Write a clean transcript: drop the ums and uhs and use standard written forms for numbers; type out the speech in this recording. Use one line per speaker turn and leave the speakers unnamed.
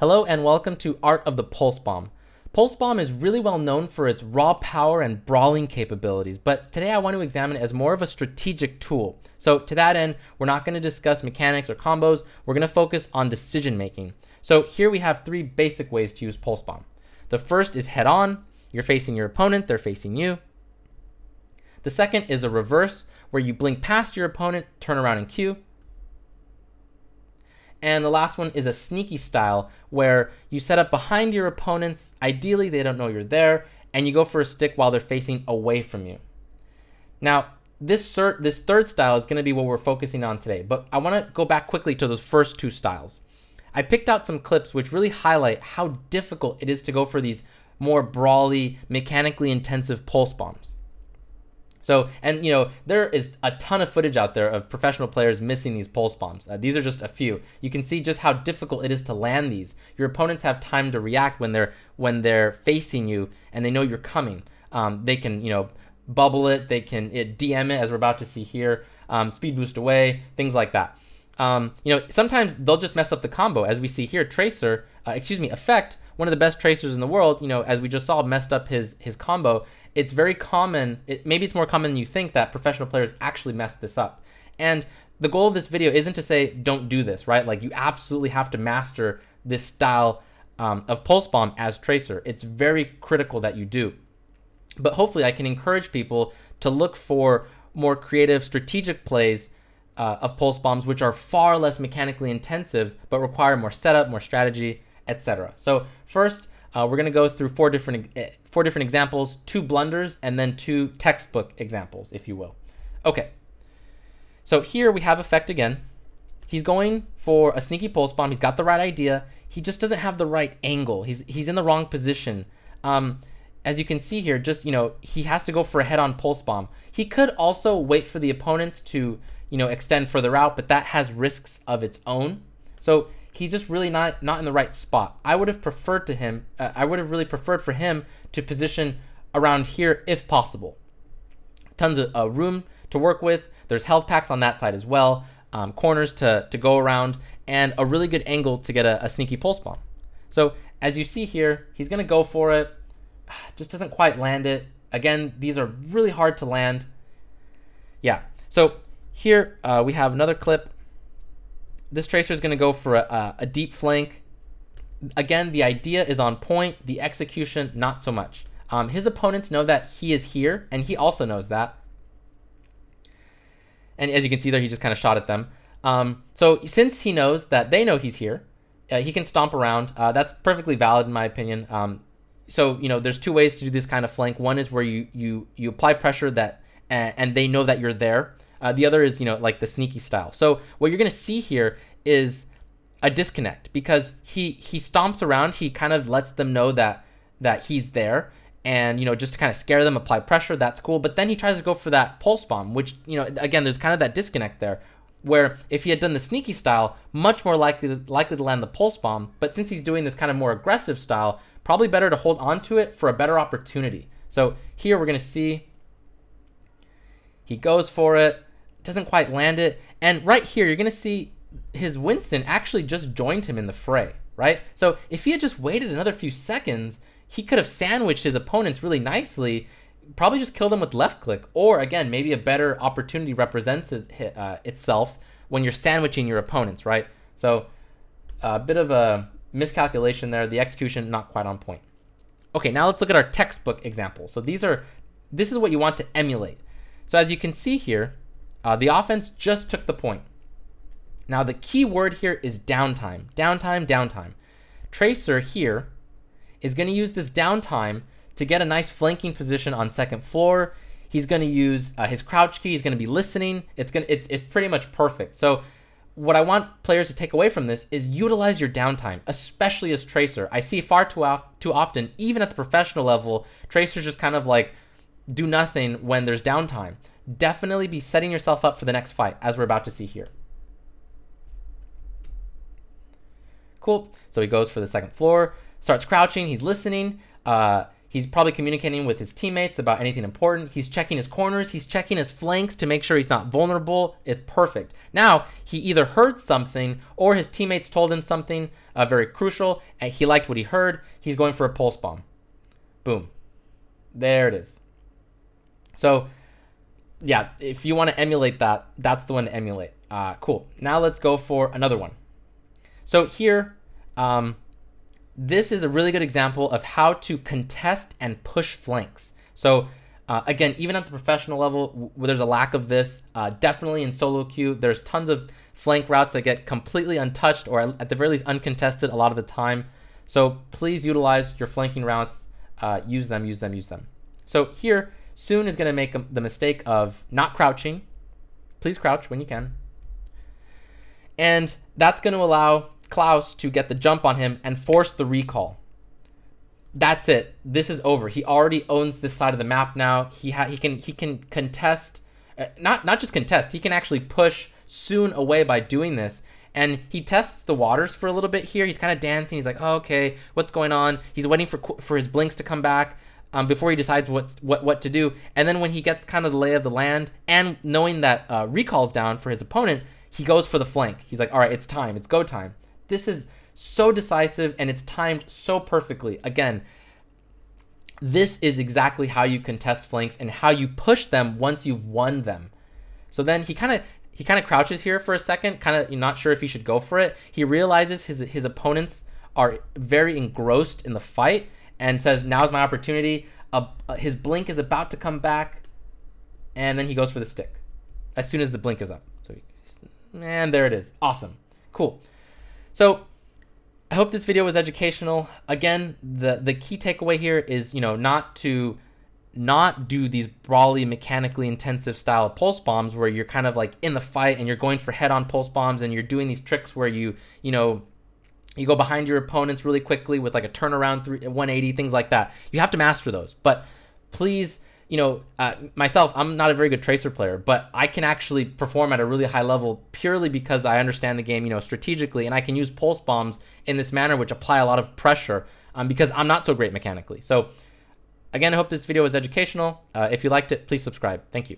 Hello and welcome to Art of the Pulse Bomb. Pulse Bomb is really well known for its raw power and brawling capabilities, but today I want to examine it as more of a strategic tool. So to that end, we're not going to discuss mechanics or combos, we're going to focus on decision making. So here we have three basic ways to use Pulse Bomb. The first is head on, you're facing your opponent, they're facing you. The second is a reverse, where you blink past your opponent, turn around and Q. And the last one is a sneaky style, where you set up behind your opponents, ideally they don't know you're there, and you go for a stick while they're facing away from you. Now, this third style is going to be what we're focusing on today, but I want to go back quickly to those first two styles. I picked out some clips which really highlight how difficult it is to go for these more brawly, mechanically intensive pulse bombs. So, and there is a ton of footage out there of professional players missing these pulse bombs. These are just a few. You can see just how difficult it is to land these. Your opponents have time to react when they're facing you and they know you're coming. They can, bubble it, they can DM it, as we're about to see here, speed boost away, things like that. Sometimes they'll just mess up the combo, as we see here. Effect, one of the best tracers in the world, as we just saw, messed up his combo. It's very common, maybe it's more common than you think, that professional players actually mess this up. And the goal of this video isn't to say don't do this, right? Like, you absolutely have to master this style of pulse bomb as tracer. It's very critical that you do. But hopefully I can encourage people to look for more creative, strategic plays of pulse bombs, which are far less mechanically intensive, but require more setup, more strategy, etc. So first, we're going to go through four different examples, 2 blunders, and then 2 textbook examples, if you will. Okay, so here we have Effect again. He's going for a sneaky pulse bomb. He's got the right idea. He just doesn't have the right angle. He's in the wrong position. As you can see here, he has to go for a head-on pulse bomb. He could also wait for the opponents to extend further out, but that has risks of its own. So he's just really not in the right spot. I would have preferred really preferred for him to position around here if possible. Tons of room to work with. There's health packs on that side as well, corners to go around, and a really good angle to get a sneaky pulse bomb. So as you see here, he's gonna go for it. Just doesn't quite land it. Again, these are really hard to land. Yeah, so here we have another clip. This tracer is going to go for a deep flank. Again, the idea is on point. The execution, not so much. His opponents know that he is here, and he also knows that. And as you can see there, he just kind of shot at them. So since he knows that they know he's here, he can stomp around. That's perfectly valid in my opinion. So there's 2 ways to do this kind of flank. One is where you apply pressure and they know that you're there. The other is, like the sneaky style. So what you're going to see here is a disconnect, because he stomps around. He kind of lets them know that he's there, and, just to kind of scare them, apply pressure. That's cool. But then he tries to go for that pulse bomb, which, again, there's kind of that disconnect there, where if he had done the sneaky style, much more likely to land the pulse bomb. But since he's doing this kind of more aggressive style, probably better to hold on to it for a better opportunity. So here we're going to see he goes for it. Doesn't quite land it, and right here you're gonna see his Winston actually just joined him in the fray, right? So if he had just waited another few seconds, he could have sandwiched his opponents really nicely, probably just killed them with left click, or again, maybe a better opportunity represents itself when you're sandwiching your opponents, right? So a bit of a miscalculation there. The execution not quite on point. Okay, now let's look at our textbook example. So this is what you want to emulate. So as you can see here, the offense just took the point. Now the key word here is downtime. Downtime. Tracer here is going to use this downtime to get a nice flanking position on second floor. He's going to use his crouch key. He's going to be listening. It's pretty much perfect. So what I want players to take away from this is utilize your downtime, especially as tracer. I see far too often, even at the professional level, tracers just kind of like do nothing when there's downtime. Definitely be setting yourself up for the next fight, as we're about to see here. Cool. So he goes for the second floor, starts crouching. He's listening. He's probably communicating with his teammates about anything important. He's checking his corners. He's checking his flanks to make sure he's not vulnerable. It's perfect. Now, he either heard something or his teammates told him something very crucial, and he liked what he heard. He's going for a pulse bomb. Boom. There it is. So, yeah, if you want to emulate that, that's the one to emulate. Cool. Now let's go for another one. So here, this is a really good example of how to contest and push flanks. So again, even at the professional level, where there's a lack of this, definitely in solo queue, there's tons of flank routes that get completely untouched or at the very least uncontested a lot of the time. So please utilize your flanking routes, use them, use them, use them. So here, Soon is going to make the mistake of not crouching. Please crouch when you can. And that's going to allow Klaus to get the jump on him and force the recall. That's it. This is over. He already owns this side of the map now. He can contest, not just contest. He can actually push Soon away by doing this. And he tests the waters for a little bit here. He's kind of dancing. He's like, oh, okay, what's going on? He's waiting for his blinks to come back before he decides what to do. And then when he gets kind of the lay of the land and knowing that recall's down for his opponent, he goes for the flank. He's like, all right, it's time. It's go time. This is so decisive and it's timed so perfectly. Again, this is exactly how you contest flanks and how you push them once you've won them. So then he kind of crouches here for a second, kind of not sure if he should go for it. He realizes his opponents are very engrossed in the fight and says, now's my opportunity. His blink is about to come back, and then he goes for the stick as soon as the blink is up. So, and there it is. Awesome. Cool. So I hope this video was educational. Again, the key takeaway here is, not to do these brawly, mechanically intensive style of pulse bombs where you're kind of like in the fight and you're going for head-on pulse bombs and you're doing these tricks where you go behind your opponents really quickly with like a turnaround 180, things like that. You have to master those. But please, myself, I'm not a very good tracer player, but I can actually perform at a really high level purely because I understand the game, strategically, and I can use pulse bombs in this manner, which apply a lot of pressure because I'm not so great mechanically. So again, I hope this video was educational. If you liked it, please subscribe. Thank you.